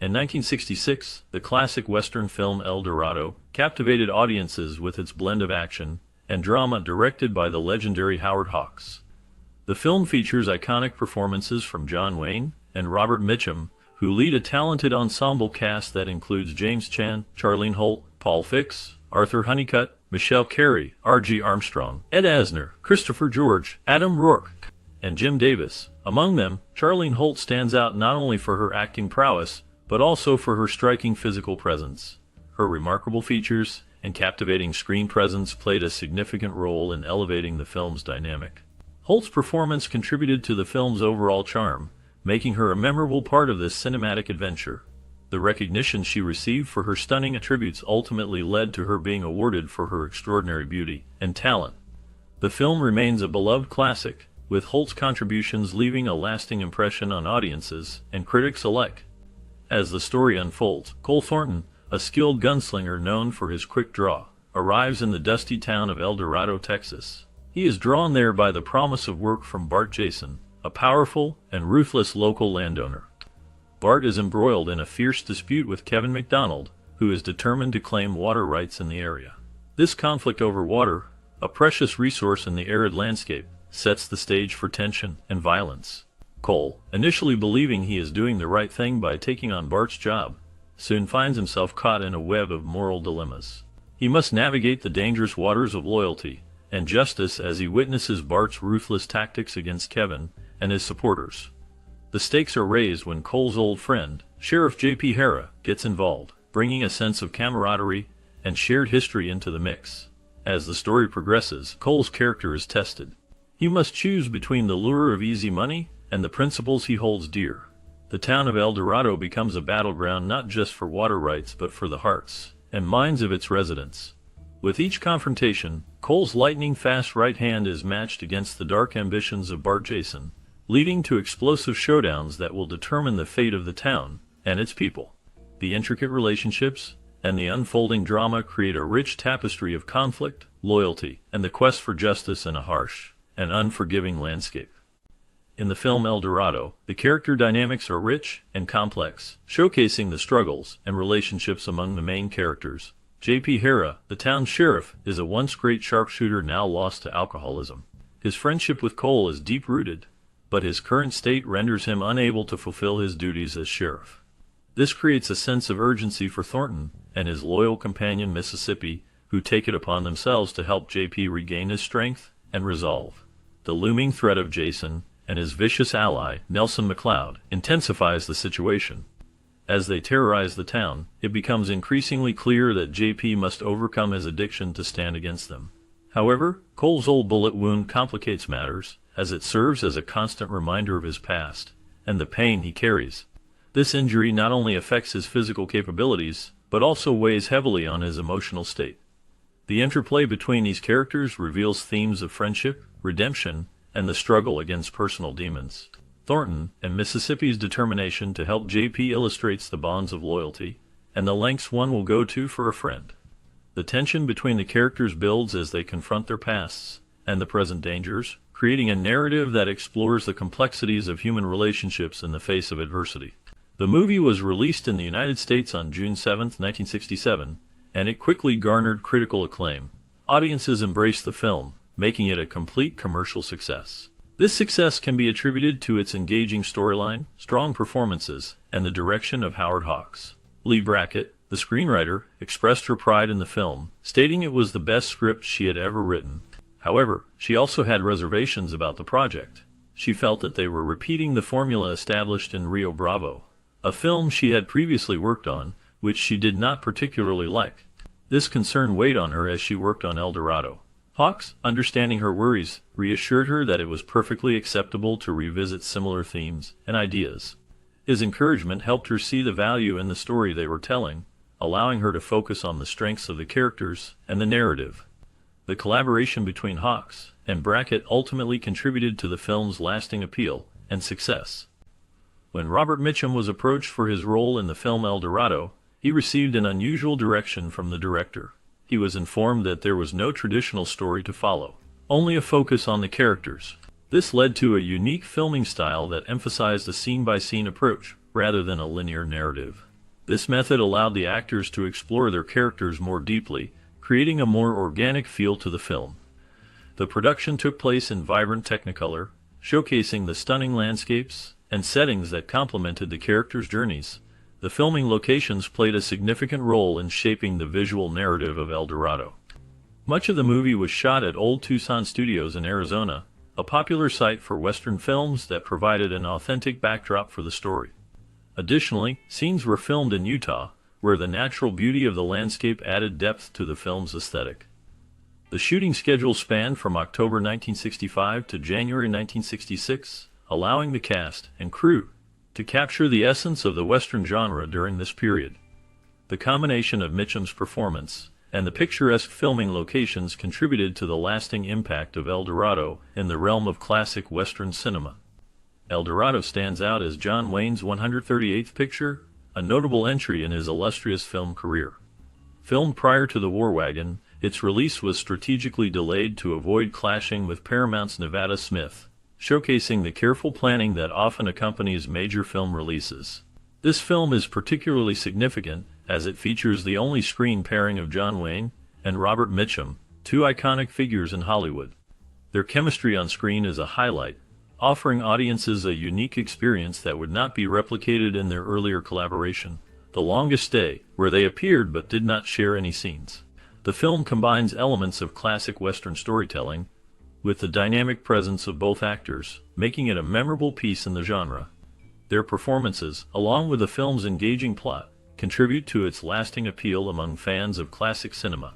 In 1966, the classic Western film El Dorado captivated audiences with its blend of action and drama directed by the legendary Howard Hawks. The film features iconic performances from John Wayne and Robert Mitchum, who lead a talented ensemble cast that includes James Caan, Charlene Holt, Paul Fix, Arthur Honeycutt, Michelle Carey, R.G. Armstrong, Ed Asner, Christopher George, Adam Rourke, and Jim Davis. Among them, Charlene Holt stands out not only for her acting prowess, but also for her striking physical presence. Her remarkable features and captivating screen presence played a significant role in elevating the film's dynamic. Holt's performance contributed to the film's overall charm, making her a memorable part of this cinematic adventure. The recognition she received for her stunning attributes ultimately led to her being awarded for her extraordinary beauty and talent. The film remains a beloved classic, with Holt's contributions leaving a lasting impression on audiences and critics alike. As the story unfolds, Cole Thornton, a skilled gunslinger known for his quick draw, arrives in the dusty town of El Dorado, Texas. He is drawn there by the promise of work from Bart Jason, a powerful and ruthless local landowner. Bart is embroiled in a fierce dispute with Kevin McDonald, who is determined to claim water rights in the area. This conflict over water, a precious resource in the arid landscape, sets the stage for tension and violence. Cole, initially believing he is doing the right thing by taking on Bart's job, soon finds himself caught in a web of moral dilemmas. He must navigate the dangerous waters of loyalty and justice as he witnesses Bart's ruthless tactics against Kevin and his supporters. The stakes are raised when Cole's old friend, Sheriff J.P. Hara, gets involved, bringing a sense of camaraderie and shared history into the mix. As the story progresses, Cole's character is tested. He must choose between the lure of easy money and the principles he holds dear. The town of El Dorado becomes a battleground not just for water rights but for the hearts and minds of its residents. With each confrontation, Cole's lightning-fast right hand is matched against the dark ambitions of Bart Jason, leading to explosive showdowns that will determine the fate of the town and its people. The intricate relationships and the unfolding drama create a rich tapestry of conflict, loyalty, and the quest for justice in a harsh and unforgiving landscape. In the film El Dorado, the character dynamics are rich and complex, showcasing the struggles and relationships among the main characters. J.P. Hara, the town sheriff, is a once great sharpshooter now lost to alcoholism. His friendship with Cole is deep-rooted, but his current state renders him unable to fulfill his duties as sheriff. This creates a sense of urgency for Thornton and his loyal companion Mississippi, who take it upon themselves to help J.P. regain his strength and resolve. The looming threat of Jason and his vicious ally, Nelson McLeod, intensifies the situation. As they terrorize the town, it becomes increasingly clear that J.P. must overcome his addiction to stand against them. However, Cole's old bullet wound complicates matters, as it serves as a constant reminder of his past and the pain he carries. This injury not only affects his physical capabilities, but also weighs heavily on his emotional state. The interplay between these characters reveals themes of friendship, redemption, and the struggle against personal demons. Thornton and Mississippi's determination to help J.P. illustrates the bonds of loyalty and the lengths one will go to for a friend. The tension between the characters builds as they confront their pasts and the present dangers, creating a narrative that explores the complexities of human relationships in the face of adversity. The movie was released in the United States on June 7, 1967, and it quickly garnered critical acclaim. Audiences embraced the film, making it a complete commercial success. This success can be attributed to its engaging storyline, strong performances, and the direction of Howard Hawks. Lee Brackett, the screenwriter, expressed her pride in the film, stating it was the best script she had ever written. However, she also had reservations about the project. She felt that they were repeating the formula established in Rio Bravo, a film she had previously worked on, which she did not particularly like. This concern weighed on her as she worked on El Dorado. Hawks, understanding her worries, reassured her that it was perfectly acceptable to revisit similar themes and ideas. His encouragement helped her see the value in the story they were telling, allowing her to focus on the strengths of the characters and the narrative. The collaboration between Hawks and Brackett ultimately contributed to the film's lasting appeal and success. When Robert Mitchum was approached for his role in the film El Dorado, he received an unusual direction from the director. He was informed that there was no traditional story to follow, only a focus on the characters. This led to a unique filming style that emphasized a scene-by-scene approach, rather than a linear narrative. This method allowed the actors to explore their characters more deeply, creating a more organic feel to the film. The production took place in vibrant Technicolor, showcasing the stunning landscapes and settings that complemented the characters' journeys. The filming locations played a significant role in shaping the visual narrative of El Dorado. Much of the movie was shot at Old Tucson Studios in Arizona, a popular site for Western films that provided an authentic backdrop for the story. Additionally, scenes were filmed in Utah, where the natural beauty of the landscape added depth to the film's aesthetic. The shooting schedule spanned from October 1965 to January 1966, allowing the cast and crew to capture the essence of the Western genre during this period. The combination of Mitchum's performance and the picturesque filming locations contributed to the lasting impact of El Dorado in the realm of classic Western cinema. El Dorado stands out as John Wayne's 138th picture, a notable entry in his illustrious film career. Filmed prior to the War Wagon, its release was strategically delayed to avoid clashing with Paramount's Nevada Smith, showcasing the careful planning that often accompanies major film releases. This film is particularly significant as it features the only screen pairing of John Wayne and Robert Mitchum, two iconic figures in Hollywood. Their chemistry on screen is a highlight, offering audiences a unique experience that would not be replicated in their earlier collaboration, The Longest Day, where they appeared but did not share any scenes. The film combines elements of classic Western storytelling with the dynamic presence of both actors, making it a memorable piece in the genre. Their performances, along with the film's engaging plot, contribute to its lasting appeal among fans of classic cinema.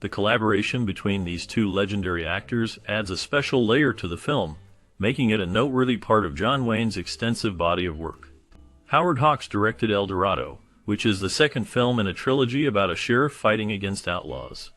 The collaboration between these two legendary actors adds a special layer to the film, making it a noteworthy part of John Wayne's extensive body of work. Howard Hawks directed El Dorado, which is the second film in a trilogy about a sheriff fighting against outlaws.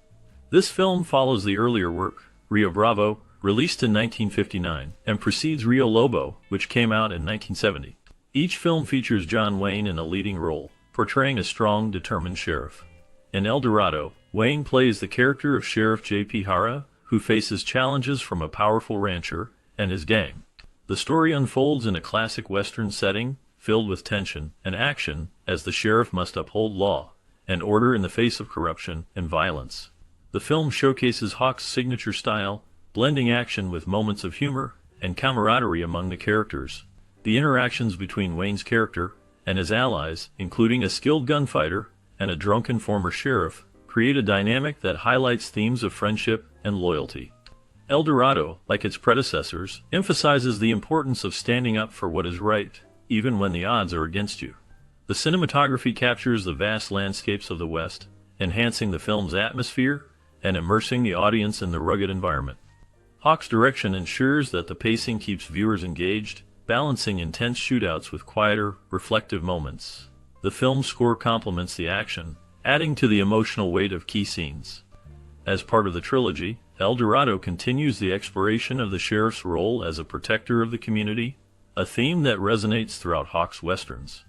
This film follows the earlier work, Rio Bravo, released in 1959, and precedes Rio Lobo, which came out in 1970. Each film features John Wayne in a leading role, portraying a strong, determined sheriff. In El Dorado, Wayne plays the character of Sheriff J.P. Hara, who faces challenges from a powerful rancher and his gang. The story unfolds in a classic Western setting, filled with tension and action, as the sheriff must uphold law and order in the face of corruption and violence. The film showcases Hawks' signature style, blending action with moments of humor and camaraderie among the characters. The interactions between Wayne's character and his allies, including a skilled gunfighter and a drunken former sheriff, create a dynamic that highlights themes of friendship and loyalty. El Dorado, like its predecessors, emphasizes the importance of standing up for what is right, even when the odds are against you. The cinematography captures the vast landscapes of the West, enhancing the film's atmosphere and immersing the audience in the rugged environment. Hawks' direction ensures that the pacing keeps viewers engaged, balancing intense shootouts with quieter, reflective moments. The film's score complements the action, adding to the emotional weight of key scenes. As part of the trilogy, El Dorado continues the exploration of the sheriff's role as a protector of the community, a theme that resonates throughout Hawks' westerns.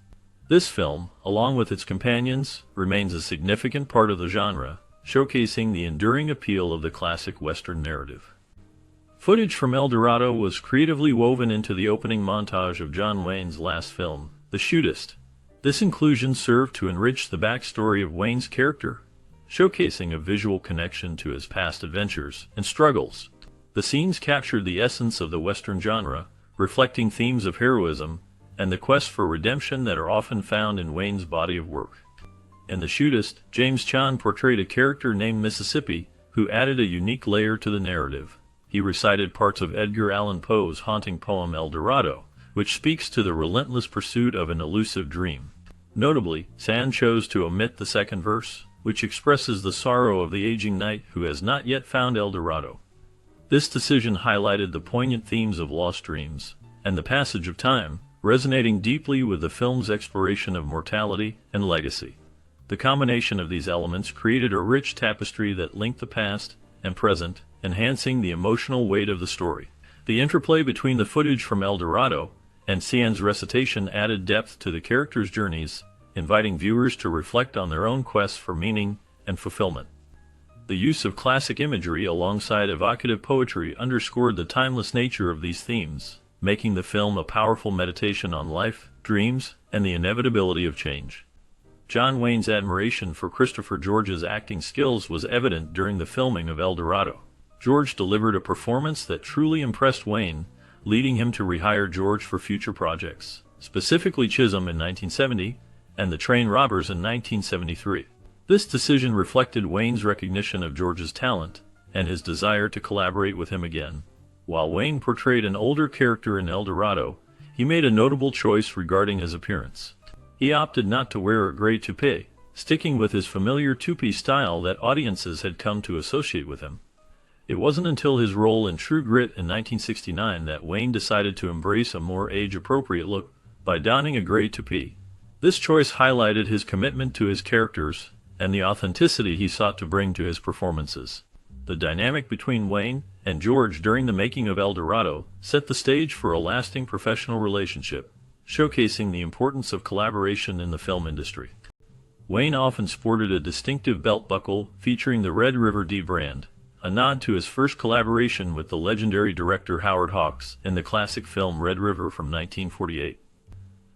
This film, along with its companions, remains a significant part of the genre, showcasing the enduring appeal of the classic Western narrative. Footage from El Dorado was creatively woven into the opening montage of John Wayne's last film, The Shootist. This inclusion served to enrich the backstory of Wayne's character, showcasing a visual connection to his past adventures and struggles. The scenes captured the essence of the Western genre, reflecting themes of heroism and the quest for redemption that are often found in Wayne's body of work. In The Shootist, James Caan portrayed a character named Mississippi, who added a unique layer to the narrative. He recited parts of Edgar Allan Poe's haunting poem El Dorado, which speaks to the relentless pursuit of an elusive dream. Notably, Caan chose to omit the second verse, which expresses the sorrow of the aging knight who has not yet found El Dorado. This decision highlighted the poignant themes of lost dreams and the passage of time, resonating deeply with the film's exploration of mortality and legacy. The combination of these elements created a rich tapestry that linked the past and present, enhancing the emotional weight of the story. The interplay between the footage from El Dorado and Caan's recitation added depth to the characters' journeys, inviting viewers to reflect on their own quests for meaning and fulfillment. The use of classic imagery alongside evocative poetry underscored the timeless nature of these themes, making the film a powerful meditation on life, dreams, and the inevitability of change. John Wayne's admiration for Christopher George's acting skills was evident during the filming of El Dorado. George delivered a performance that truly impressed Wayne, leading him to rehire George for future projects, specifically Chisholm in 1970 and The Train Robbers in 1973. This decision reflected Wayne's recognition of George's talent and his desire to collaborate with him again. While Wayne portrayed an older character in El Dorado, he made a notable choice regarding his appearance. He opted not to wear a gray toupee, sticking with his familiar toupee style that audiences had come to associate with him. It wasn't until his role in True Grit in 1969 that Wayne decided to embrace a more age-appropriate look by donning a gray toupee. This choice highlighted his commitment to his characters and the authenticity he sought to bring to his performances. The dynamic between Wayne and George during the making of El Dorado set the stage for a lasting professional relationship, showcasing the importance of collaboration in the film industry. Wayne often sported a distinctive belt buckle featuring the Red River D brand, a nod to his first collaboration with the legendary director Howard Hawks in the classic film Red River from 1948.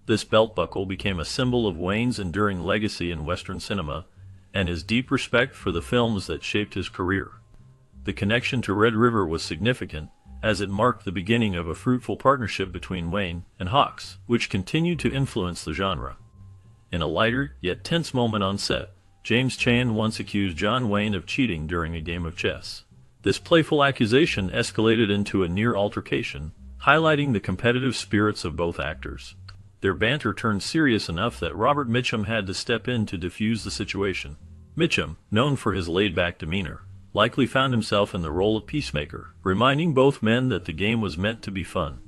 This belt buckle became a symbol of Wayne's enduring legacy in Western cinema and his deep respect for the films that shaped his career. The connection to Red River was significant, as it marked the beginning of a fruitful partnership between Wayne and Hawks, which continued to influence the genre. In a lighter, yet tense moment on set, James Chan once accused John Wayne of cheating during a game of chess. This playful accusation escalated into a near altercation, highlighting the competitive spirits of both actors. Their banter turned serious enough that Robert Mitchum had to step in to defuse the situation. Mitchum, known for his laid-back demeanor, likely found himself in the role of peacemaker, reminding both men that the game was meant to be fun.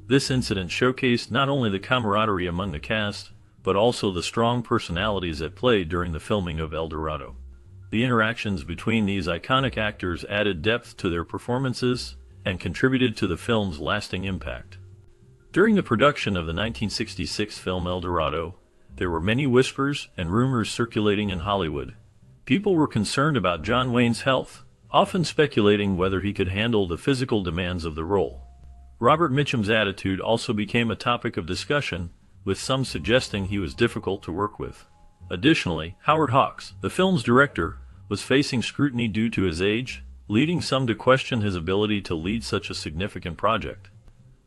This incident showcased not only the camaraderie among the cast, but also the strong personalities at play during the filming of El Dorado. The interactions between these iconic actors added depth to their performances and contributed to the film's lasting impact. During the production of the 1966 film El Dorado, there were many whispers and rumors circulating in Hollywood. People were concerned about John Wayne's health, often speculating whether he could handle the physical demands of the role. Robert Mitchum's attitude also became a topic of discussion, with some suggesting he was difficult to work with. Additionally, Howard Hawks, the film's director, was facing scrutiny due to his age, leading some to question his ability to lead such a significant project.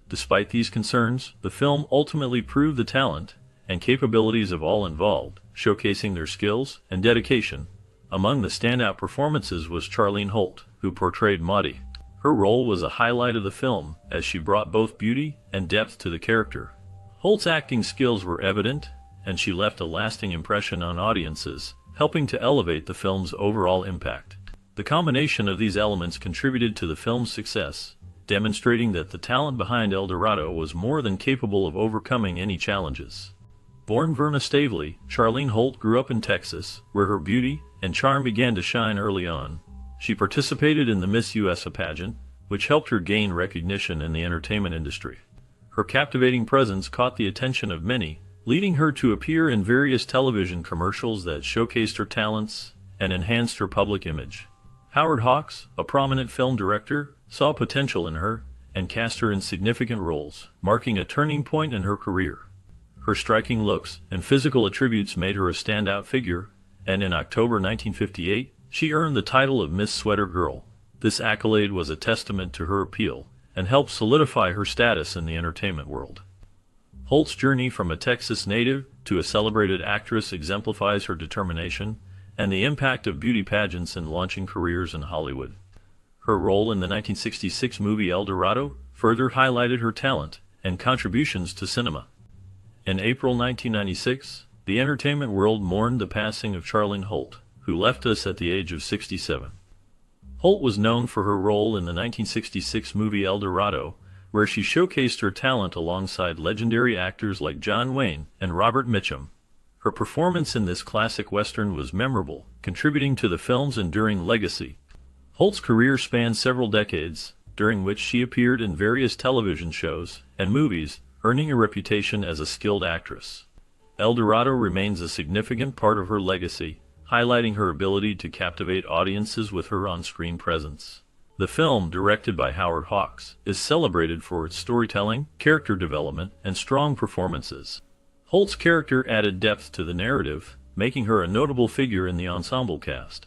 Despite these concerns, the film ultimately proved the talent and capabilities of all involved, showcasing their skills and dedication. Among the standout performances was Charlene Holt, who portrayed Maudie. Her role was a highlight of the film, as she brought both beauty and depth to the character. Holt's acting skills were evident, and she left a lasting impression on audiences, helping to elevate the film's overall impact. The combination of these elements contributed to the film's success, demonstrating that the talent behind El Dorado was more than capable of overcoming any challenges. Born Verna Stavely, Charlene Holt grew up in Texas, where her beauty and charm began to shine early on. She participated in the Miss USA pageant, which helped her gain recognition in the entertainment industry. Her captivating presence caught the attention of many, leading her to appear in various television commercials that showcased her talents and enhanced her public image. Howard Hawks, a prominent film director, saw potential in her and cast her in significant roles, marking a turning point in her career. Her striking looks and physical attributes made her a standout figure, and in October 1958, she earned the title of Miss Sweater Girl. This accolade was a testament to her appeal and helped solidify her status in the entertainment world. Holt's journey from a Texas native to a celebrated actress exemplifies her determination and the impact of beauty pageants in launching careers in Hollywood. Her role in the 1966 movie El Dorado further highlighted her talent and contributions to cinema. In April 1996, the entertainment world mourned the passing of Charlene Holt, who left us at the age of 67. Holt was known for her role in the 1966 movie El Dorado, where she showcased her talent alongside legendary actors like John Wayne and Robert Mitchum. Her performance in this classic Western was memorable, contributing to the film's enduring legacy. Holt's career spanned several decades, during which she appeared in various television shows and movies, earning a reputation as a skilled actress. El Dorado remains a significant part of her legacy, highlighting her ability to captivate audiences with her on-screen presence. The film, directed by Howard Hawks, is celebrated for its storytelling, character development, and strong performances. Holt's character added depth to the narrative, making her a notable figure in the ensemble cast.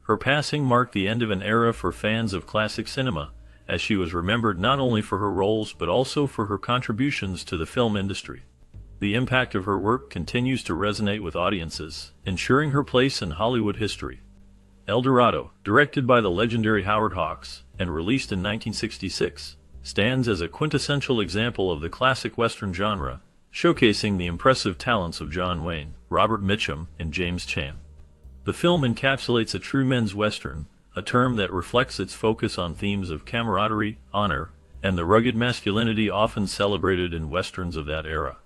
Her passing marked the end of an era for fans of classic cinema, as she was remembered not only for her roles but also for her contributions to the film industry. The impact of her work continues to resonate with audiences, ensuring her place in Hollywood history. El Dorado, directed by the legendary Howard Hawks and released in 1966, stands as a quintessential example of the classic Western genre, showcasing the impressive talents of John Wayne, Robert Mitchum, and James Caan. The film encapsulates a true men's Western, a term that reflects its focus on themes of camaraderie, honor, and the rugged masculinity often celebrated in Westerns of that era.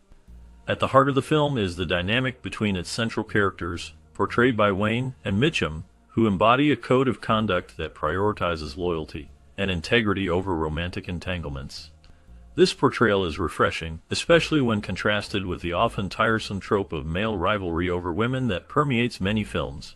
At the heart of the film is the dynamic between its central characters, portrayed by Wayne and Mitchum, who embody a code of conduct that prioritizes loyalty and integrity over romantic entanglements. This portrayal is refreshing, especially when contrasted with the often tiresome trope of male rivalry over women that permeates many films.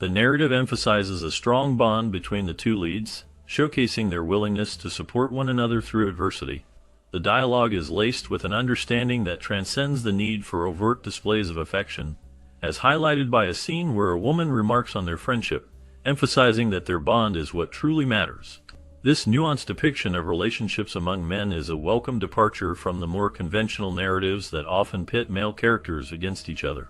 The narrative emphasizes a strong bond between the two leads, showcasing their willingness to support one another through adversity. The dialogue is laced with an understanding that transcends the need for overt displays of affection, as highlighted by a scene where a woman remarks on their friendship, emphasizing that their bond is what truly matters. This nuanced depiction of relationships among men is a welcome departure from the more conventional narratives that often pit male characters against each other.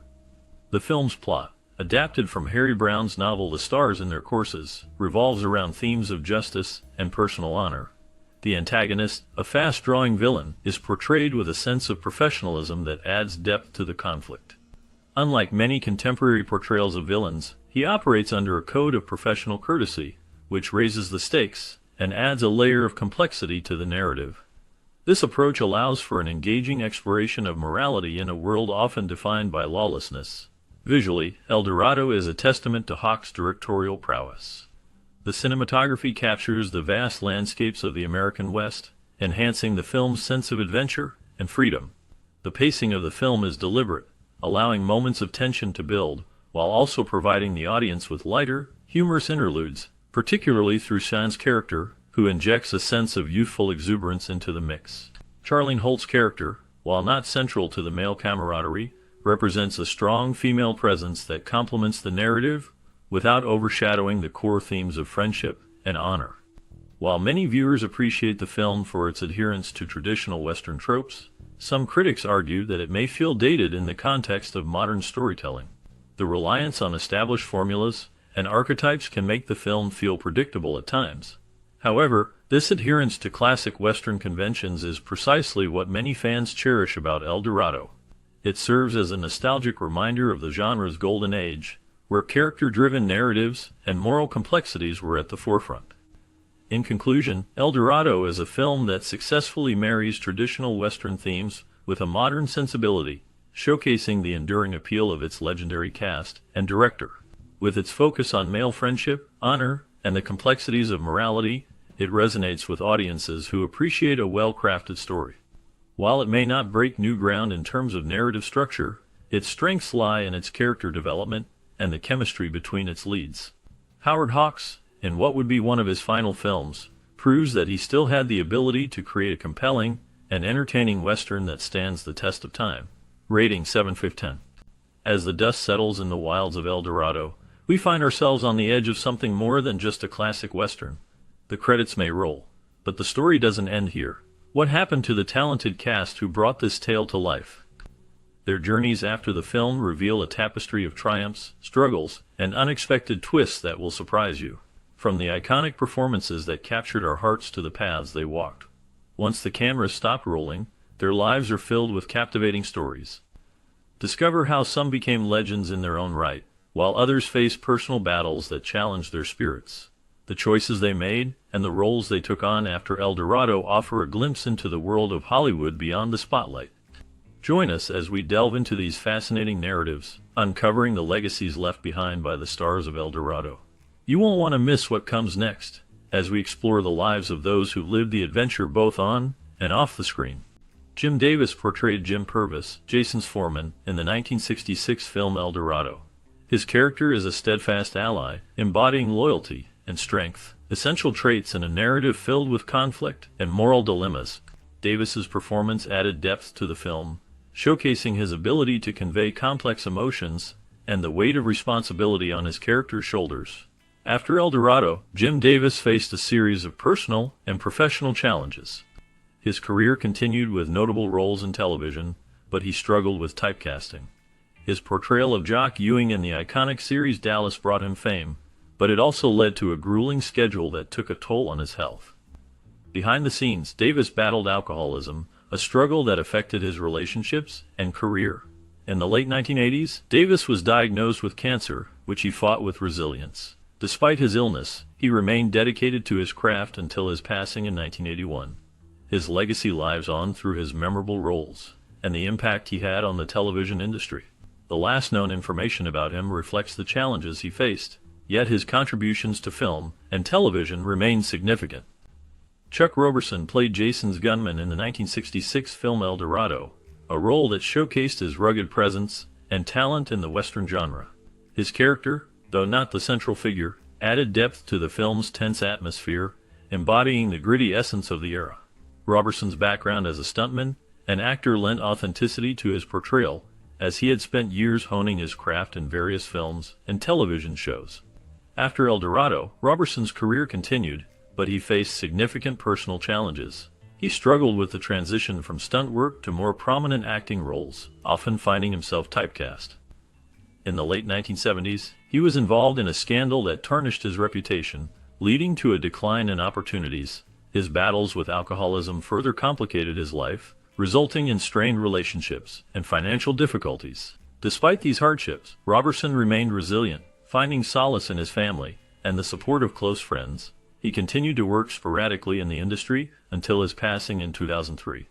The film's plot, adapted from Harry Brown's novel The Stars in Their Courses, revolves around themes of justice and personal honor. The antagonist, a fast-drawing villain, is portrayed with a sense of professionalism that adds depth to the conflict. Unlike many contemporary portrayals of villains, he operates under a code of professional courtesy, which raises the stakes and adds a layer of complexity to the narrative. This approach allows for an engaging exploration of morality in a world often defined by lawlessness. Visually, El Dorado is a testament to Hawks' directorial prowess. The cinematography captures the vast landscapes of the American West, enhancing the film's sense of adventure and freedom. The pacing of the film is deliberate, allowing moments of tension to build, while also providing the audience with lighter, humorous interludes, particularly through Sean's character, who injects a sense of youthful exuberance into the mix. Charlene Holt's character, while not central to the male camaraderie, represents a strong female presence that complements the narrative without overshadowing the core themes of friendship and honor. While many viewers appreciate the film for its adherence to traditional Western tropes, some critics argue that it may feel dated in the context of modern storytelling. The reliance on established formulas and archetypes can make the film feel predictable at times. However, this adherence to classic Western conventions is precisely what many fans cherish about El Dorado. It serves as a nostalgic reminder of the genre's golden age, where character-driven narratives and moral complexities were at the forefront. In conclusion, El Dorado is a film that successfully marries traditional Western themes with a modern sensibility, showcasing the enduring appeal of its legendary cast and director. With its focus on male friendship, honor, and the complexities of morality, it resonates with audiences who appreciate a well-crafted story. While it may not break new ground in terms of narrative structure, its strengths lie in its character development and the chemistry between its leads. Howard Hawks, in what would be one of his final films, proves that he still had the ability to create a compelling and entertaining Western that stands the test of time. Rating 7/10. As the dust settles in the wilds of El Dorado, we find ourselves on the edge of something more than just a classic Western. The credits may roll, but the story doesn't end here. What happened to the talented cast who brought this tale to life? Their journeys after the film reveal a tapestry of triumphs, struggles, and unexpected twists that will surprise you. From the iconic performances that captured our hearts to the paths they walked. Once the cameras stop rolling, their lives are filled with captivating stories. Discover how some became legends in their own right, while others faced personal battles that challenged their spirits. The choices they made and the roles they took on after El Dorado offer a glimpse into the world of Hollywood beyond the spotlight. Join us as we delve into these fascinating narratives, uncovering the legacies left behind by the stars of El Dorado. You won't want to miss what comes next, as we explore the lives of those who lived the adventure both on and off the screen. Jim Davis portrayed Jim Purvis, Jason's foreman, in the 1966 film El Dorado. His character is a steadfast ally, embodying loyalty and strength, essential traits in a narrative filled with conflict and moral dilemmas. Davis's performance added depth to the film, showcasing his ability to convey complex emotions and the weight of responsibility on his character's shoulders. After El Dorado, Jim Davis faced a series of personal and professional challenges. His career continued with notable roles in television, but he struggled with typecasting. His portrayal of Jock Ewing in the iconic series Dallas brought him fame, but it also led to a grueling schedule that took a toll on his health. Behind the scenes, Davis battled alcoholism, a struggle that affected his relationships and career. In the late 1980s, Davis was diagnosed with cancer, which he fought with resilience. Despite his illness, he remained dedicated to his craft until his passing in 1981. His legacy lives on through his memorable roles and the impact he had on the television industry. The last known information about him reflects the challenges he faced, yet his contributions to film and television remain significant. Chuck Roberson played Jason's gunman in the 1966 film El Dorado, a role that showcased his rugged presence and talent in the Western genre. His character, though not the central figure, added depth to the film's tense atmosphere, embodying the gritty essence of the era. Roberson's background as a stuntman and actor lent authenticity to his portrayal, as he had spent years honing his craft in various films and television shows. After El Dorado, Roberson's career continued, but he faced significant personal challenges. He struggled with the transition from stunt work to more prominent acting roles, often finding himself typecast. In the late 1970s, he was involved in a scandal that tarnished his reputation, leading to a decline in opportunities. His battles with alcoholism further complicated his life, resulting in strained relationships and financial difficulties. Despite these hardships, Roberson remained resilient, finding solace in his family and the support of close friends. He continued to work sporadically in the industry until his passing in 2003.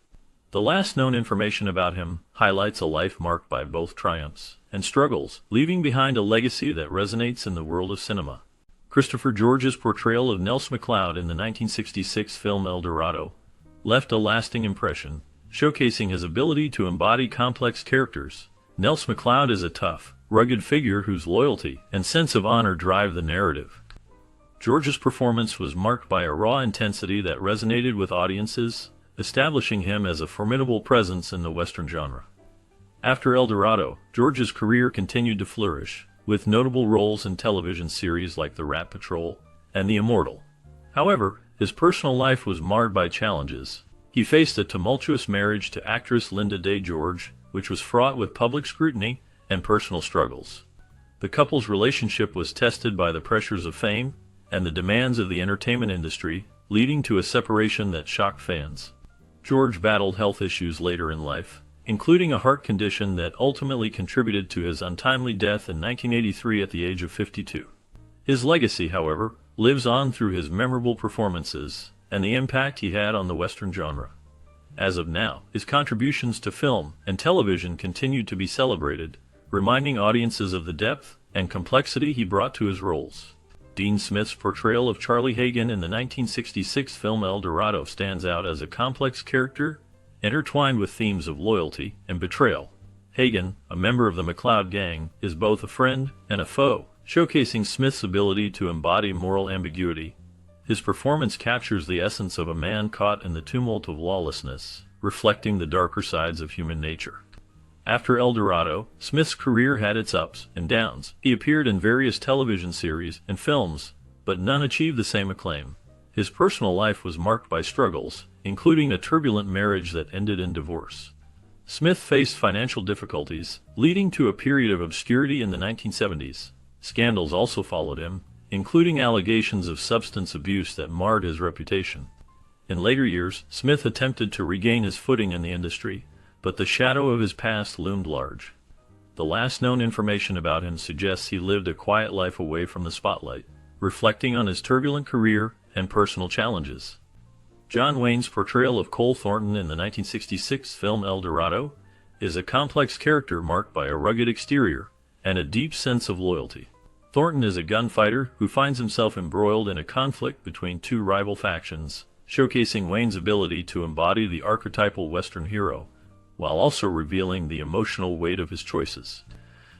The last known information about him highlights a life marked by both triumphs and struggles, leaving behind a legacy that resonates in the world of cinema. Christopher George's portrayal of Nels McLeod in the 1966 film El Dorado left a lasting impression, showcasing his ability to embody complex characters. Nels McLeod is a tough, rugged figure whose loyalty and sense of honor drive the narrative. George's performance was marked by a raw intensity that resonated with audiences, establishing him as a formidable presence in the Western genre. After El Dorado, George's career continued to flourish, with notable roles in television series like The Rat Patrol and The Immortal. However, his personal life was marred by challenges. He faced a tumultuous marriage to actress Linda Day George, which was fraught with public scrutiny and personal struggles. The couple's relationship was tested by the pressures of fame and the demands of the entertainment industry, leading to a separation that shocked fans. George battled health issues later in life, including a heart condition that ultimately contributed to his untimely death in 1983 at the age of 52. His legacy, however, lives on through his memorable performances and the impact he had on the Western genre. As of now, his contributions to film and television continue to be celebrated, reminding audiences of the depth and complexity he brought to his roles. Dean Smith's portrayal of Charlie Hagen in the 1966 film El Dorado stands out as a complex character, intertwined with themes of loyalty and betrayal. Hagen, a member of the McLeod gang, is both a friend and a foe, showcasing Smith's ability to embody moral ambiguity. His performance captures the essence of a man caught in the tumult of lawlessness, reflecting the darker sides of human nature. After El Dorado, Smith's career had its ups and downs. He appeared in various television series and films, but none achieved the same acclaim. His personal life was marked by struggles, including a turbulent marriage that ended in divorce. Smith faced financial difficulties, leading to a period of obscurity in the 1970s. Scandals also followed him, including allegations of substance abuse that marred his reputation. In later years, Smith attempted to regain his footing in the industry, but the shadow of his past loomed large. The last known information about him suggests he lived a quiet life away from the spotlight, reflecting on his turbulent career and personal challenges. John Wayne's portrayal of Cole Thornton in the 1966 film El Dorado is a complex character marked by a rugged exterior and a deep sense of loyalty. Thornton is a gunfighter who finds himself embroiled in a conflict between two rival factions, showcasing Wayne's ability to embody the archetypal Western hero, while also revealing the emotional weight of his choices.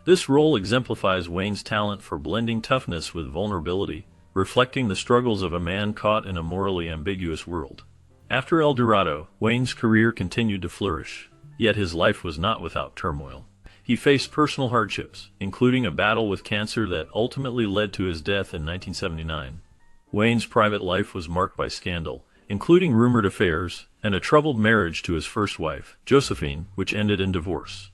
This role exemplifies Wayne's talent for blending toughness with vulnerability, reflecting the struggles of a man caught in a morally ambiguous world. After El Dorado, Wayne's career continued to flourish, yet his life was not without turmoil. He faced personal hardships, including a battle with cancer that ultimately led to his death in 1979. Wayne's private life was marked by scandal, including rumored affairs and a troubled marriage to his first wife, Josephine, which ended in divorce.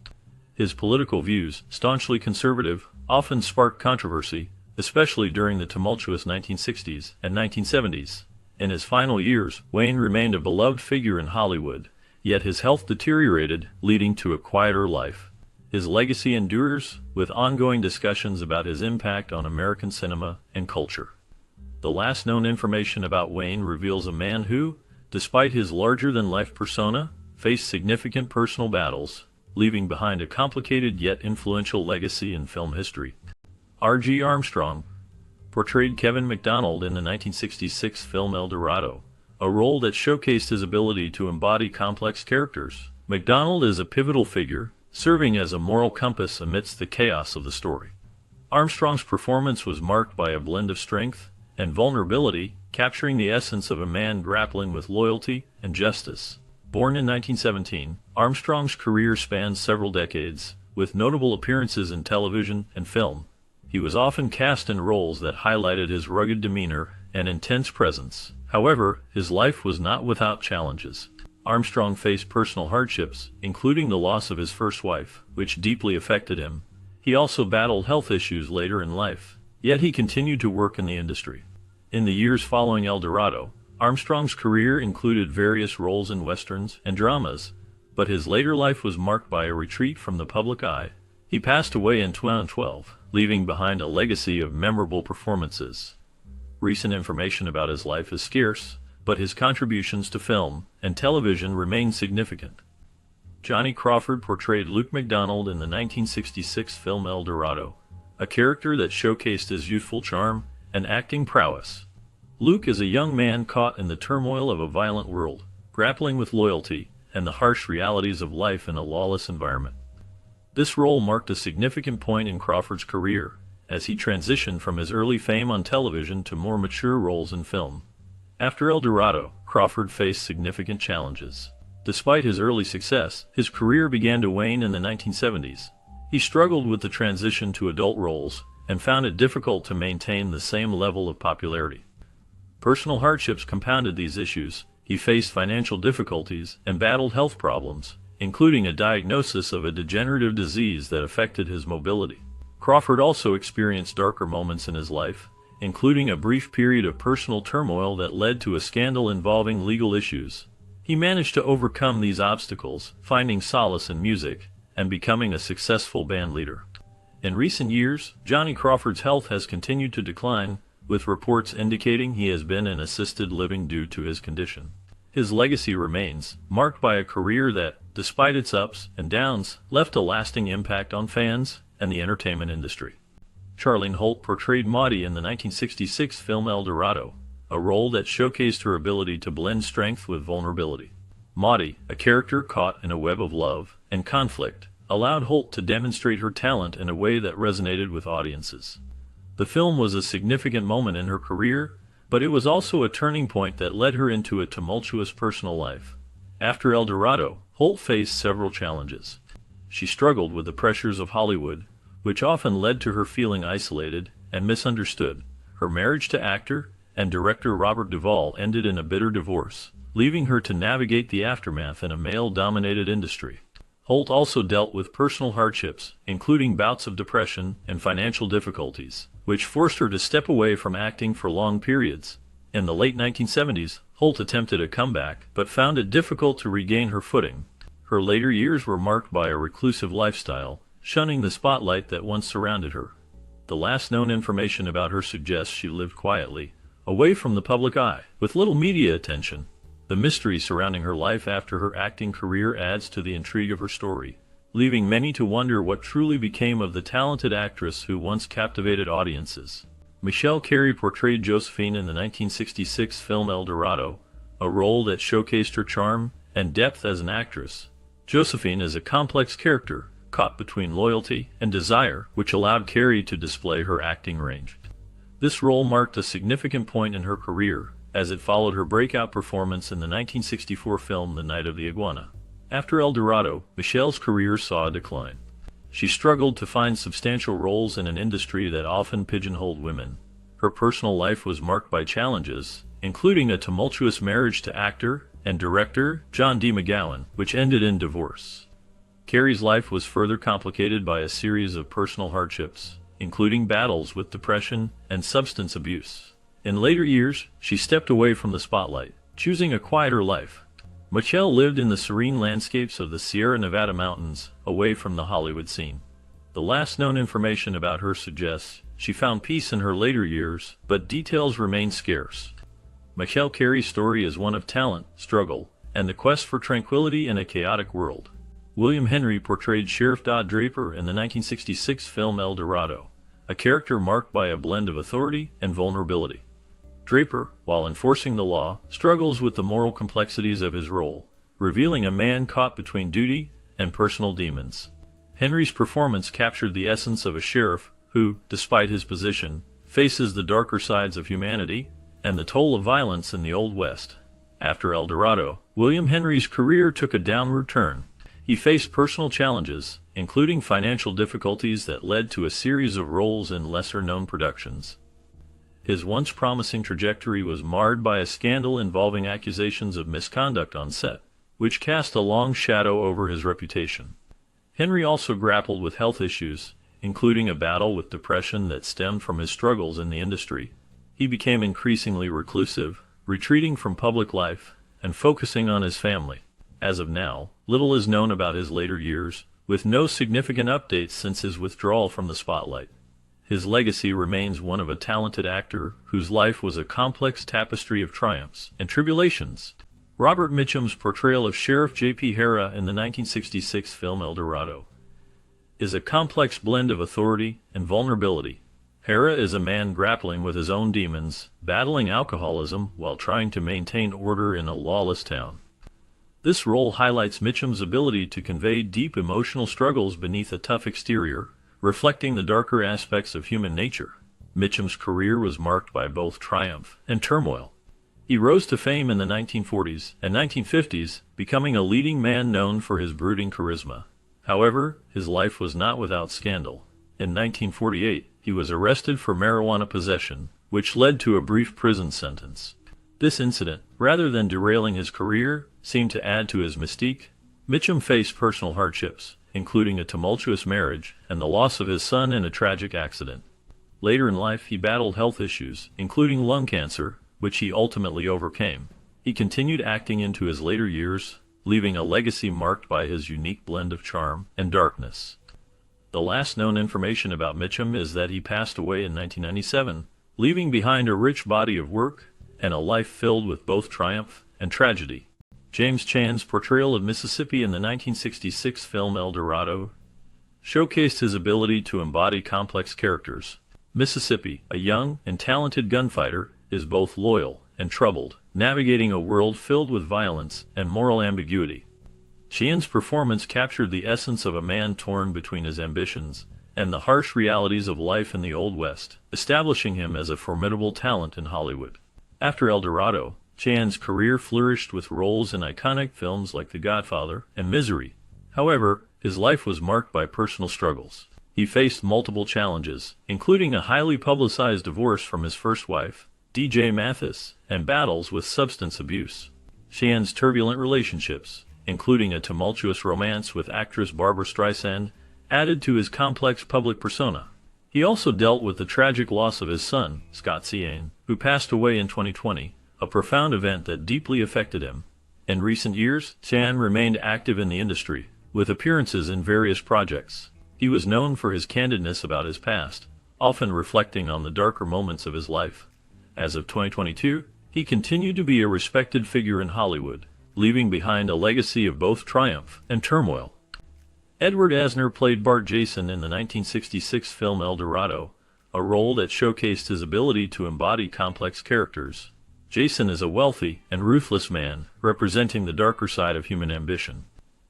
His political views, staunchly conservative, often sparked controversy, especially during the tumultuous 1960s and 1970s. In his final years, Wayne remained a beloved figure in Hollywood, yet his health deteriorated, leading to a quieter life. His legacy endures, with ongoing discussions about his impact on American cinema and culture. The last known information about Wayne reveals a man who, despite his larger-than-life persona, faced significant personal battles, leaving behind a complicated yet influential legacy in film history. R.G. Armstrong portrayed Kevin McDonald in the 1966 film El Dorado, a role that showcased his ability to embody complex characters. McDonald is a pivotal figure, serving as a moral compass amidst the chaos of the story. Armstrong's performance was marked by a blend of strength and vulnerability, capturing the essence of a man grappling with loyalty and justice. Born in 1917, Armstrong's career spans several decades, with notable appearances in television and film. He was often cast in roles that highlighted his rugged demeanor and intense presence. However, his life was not without challenges. Armstrong faced personal hardships, including the loss of his first wife, which deeply affected him. He also battled health issues later in life, yet he continued to work in the industry. In the years following El Dorado, Armstrong's career included various roles in westerns and dramas, but his later life was marked by a retreat from the public eye. He passed away in 2012, leaving behind a legacy of memorable performances. Recent information about his life is scarce, but his contributions to film and television remain significant. Johnny Crawford portrayed Luke McDonald in the 1966 film El Dorado, a character that showcased his youthful charm and acting prowess. Luke is a young man caught in the turmoil of a violent world, grappling with loyalty and the harsh realities of life in a lawless environment. This role marked a significant point in Crawford's career, as he transitioned from his early fame on television to more mature roles in film. After El Dorado, Crawford faced significant challenges. Despite his early success, his career began to wane in the 1970s. He struggled with the transition to adult roles and found it difficult to maintain the same level of popularity. Personal hardships compounded these issues. He faced financial difficulties and battled health problems, including a diagnosis of a degenerative disease that affected his mobility. Crawford also experienced darker moments in his life, including a brief period of personal turmoil that led to a scandal involving legal issues. He managed to overcome these obstacles, finding solace in music and becoming a successful band leader. In recent years, Johnny Crawford's health has continued to decline, with reports indicating he has been in assisted living due to his condition. His legacy remains, marked by a career that, despite its ups and downs, left a lasting impact on fans and the entertainment industry. Charlene Holt portrayed Maudie in the 1966 film El Dorado, a role that showcased her ability to blend strength with vulnerability. Maudie, a character caught in a web of love and conflict, allowed Holt to demonstrate her talent in a way that resonated with audiences. The film was a significant moment in her career, but it was also a turning point that led her into a tumultuous personal life. After El Dorado, Holt faced several challenges. She struggled with the pressures of Hollywood, which often led to her feeling isolated and misunderstood. Her marriage to actor and director Robert Duvall ended in a bitter divorce, leaving her to navigate the aftermath in a male-dominated industry. Holt also dealt with personal hardships, including bouts of depression and financial difficulties, which forced her to step away from acting for long periods. In the late 1970s, Holt attempted a comeback, but found it difficult to regain her footing. Her later years were marked by a reclusive lifestyle, shunning the spotlight that once surrounded her. The last known information about her suggests she lived quietly, away from the public eye, with little media attention. The mystery surrounding her life after her acting career adds to the intrigue of her story, leaving many to wonder what truly became of the talented actress who once captivated audiences. Michelle Carey portrayed Josephine in the 1966 film El Dorado, a role that showcased her charm and depth as an actress. Josephine is a complex character, caught between loyalty and desire, which allowed Carey to display her acting range. This role marked a significant point in her career, as it followed her breakout performance in the 1964 film The Night of the Iguana. After El Dorado, Michelle's career saw a decline. she struggled to find substantial roles in an industry that often pigeonholed women. Her personal life was marked by challenges, including a tumultuous marriage to actor and director John D. McGowan, which ended in divorce. Carey's life was further complicated by a series of personal hardships, including battles with depression and substance abuse. In later years, she stepped away from the spotlight, choosing a quieter life. Michelle lived in the serene landscapes of the Sierra Nevada mountains, away from the Hollywood scene. The last known information about her suggests she found peace in her later years, but details remain scarce. Michelle Carey's story is one of talent, struggle, and the quest for tranquility in a chaotic world. William Henry portrayed Sheriff Draper in the 1966 film El Dorado, a character marked by a blend of authority and vulnerability. Draper, while enforcing the law, struggles with the moral complexities of his role, revealing a man caught between duty and personal demons. Henry's performance captured the essence of a sheriff who, despite his position, faces the darker sides of humanity and the toll of violence in the Old West. After El Dorado, William Henry's career took a downward turn. He faced personal challenges, including financial difficulties that led to a series of roles in lesser-known productions. His once promising trajectory was marred by a scandal involving accusations of misconduct on set, which cast a long shadow over his reputation. Henry also grappled with health issues, including a battle with depression that stemmed from his struggles in the industry. He became increasingly reclusive, retreating from public life and focusing on his family. As of now, little is known about his later years, with no significant updates since his withdrawal from the spotlight. His legacy remains one of a talented actor whose life was a complex tapestry of triumphs and tribulations. Robert Mitchum's portrayal of Sheriff J.P. Hara in the 1966 film El Dorado is a complex blend of authority and vulnerability. Hara is a man grappling with his own demons, battling alcoholism while trying to maintain order in a lawless town. This role highlights Mitchum's ability to convey deep emotional struggles beneath a tough exterior, reflecting the darker aspects of human nature. Mitchum's career was marked by both triumph and turmoil. He rose to fame in the 1940s and 1950s, becoming a leading man known for his brooding charisma. However, his life was not without scandal. In 1948, he was arrested for marijuana possession, which led to a brief prison sentence. This incident, rather than derailing his career, seemed to add to his mystique. Mitchum faced personal hardships, including a tumultuous marriage and the loss of his son in a tragic accident. Later in life, he battled health issues, including lung cancer, which he ultimately overcame. He continued acting into his later years, leaving a legacy marked by his unique blend of charm and darkness. The last known information about Mitchum is that he passed away in 1997, leaving behind a rich body of work and a life filled with both triumph and tragedy. James Chan's portrayal of Mississippi in the 1966 film El Dorado showcased his ability to embody complex characters. Mississippi, a young and talented gunfighter, is both loyal and troubled, navigating a world filled with violence and moral ambiguity. Chan's performance captured the essence of a man torn between his ambitions and the harsh realities of life in the Old West, establishing him as a formidable talent in Hollywood. After El Dorado, Chan's career flourished with roles in iconic films like The Godfather and Misery. However, his life was marked by personal struggles. He faced multiple challenges, including a highly publicized divorce from his first wife, D.J. Mathis, and battles with substance abuse. Chan's turbulent relationships, including a tumultuous romance with actress Barbra Streisand, added to his complex public persona. He also dealt with the tragic loss of his son, Scott Cian, who passed away in 2020, a profound event that deeply affected him. In recent years, Chan remained active in the industry, with appearances in various projects. He was known for his candidness about his past, often reflecting on the darker moments of his life. As of 2022, he continued to be a respected figure in Hollywood, leaving behind a legacy of both triumph and turmoil. Edward Asner played Bart Jason in the 1966 film El Dorado, a role that showcased his ability to embody complex characters. Jason is a wealthy and ruthless man, representing the darker side of human ambition.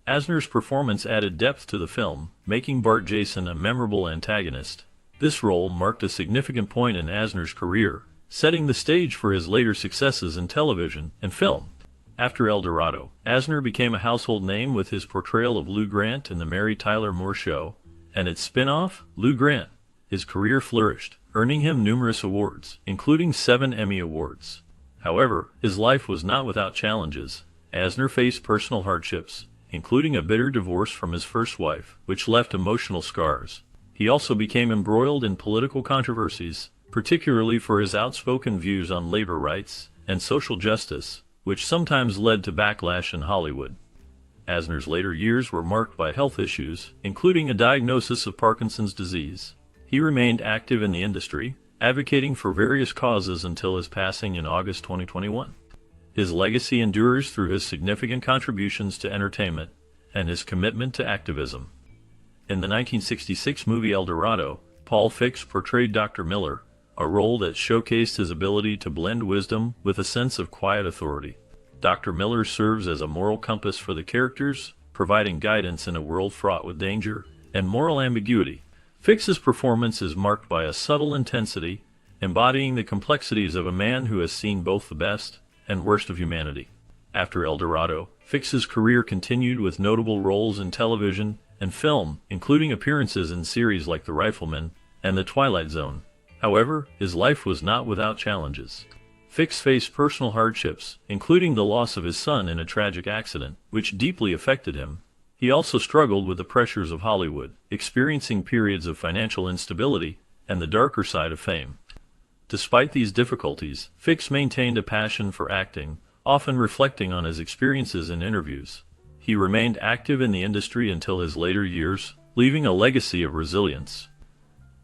Asner's performance added depth to the film, making Bart Jason a memorable antagonist. This role marked a significant point in Asner's career, setting the stage for his later successes in television and film. After El Dorado, Asner became a household name with his portrayal of Lou Grant in The Mary Tyler Moore Show and its spin-off, Lou Grant. His career flourished, earning him numerous awards, including 7 Emmy Awards. However, his life was not without challenges. Asner faced personal hardships, including a bitter divorce from his first wife, which left emotional scars. He also became embroiled in political controversies, particularly for his outspoken views on labor rights and social justice, which sometimes led to backlash in Hollywood. Asner's later years were marked by health issues, including a diagnosis of Parkinson's disease. He remained active in the industry, advocating for various causes until his passing in August 2021. His legacy endures through his significant contributions to entertainment and his commitment to activism. In the 1966 movie El Dorado, Paul Fix portrayed Dr. Miller, a role that showcased his ability to blend wisdom with a sense of quiet authority. Dr. Miller serves as a moral compass for the characters, providing guidance in a world fraught with danger and moral ambiguity. Fix's performance is marked by a subtle intensity, embodying the complexities of a man who has seen both the best and worst of humanity. After El Dorado, Fix's career continued with notable roles in television and film, including appearances in series like The Rifleman and The Twilight Zone. However, his life was not without challenges. Fix faced personal hardships, including the loss of his son in a tragic accident, which deeply affected him. He also struggled with the pressures of Hollywood, experiencing periods of financial instability and the darker side of fame. Despite these difficulties, Fix maintained a passion for acting, often reflecting on his experiences in interviews. He remained active in the industry until his later years, leaving a legacy of resilience.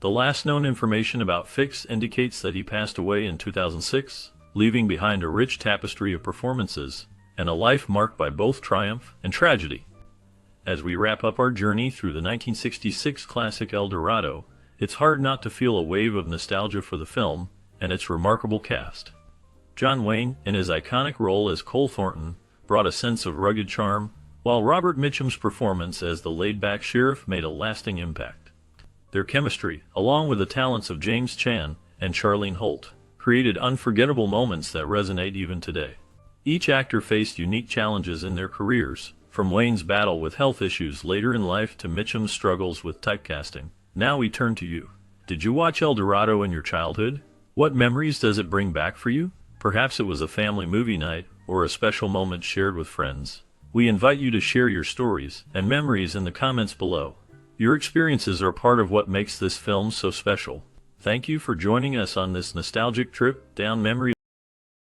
The last known information about Fix indicates that he passed away in 2006, leaving behind a rich tapestry of performances and a life marked by both triumph and tragedy. As we wrap up our journey through the 1966 classic El Dorado, it's hard not to feel a wave of nostalgia for the film and its remarkable cast. John Wayne, in his iconic role as Cole Thornton, brought a sense of rugged charm, while Robert Mitchum's performance as the laid-back sheriff made a lasting impact. Their chemistry, along with the talents of James Caan and Charlene Holt, created unforgettable moments that resonate even today. Each actor faced unique challenges in their careers, from Wayne's battle with health issues later in life to Mitchum's struggles with typecasting. Now we turn to you. Did you watch El Dorado in your childhood? What memories does it bring back for you? Perhaps it was a family movie night or a special moment shared with friends. We invite you to share your stories and memories in the comments below. Your experiences are part of what makes this film so special. Thank you for joining us on this nostalgic trip down memory lane.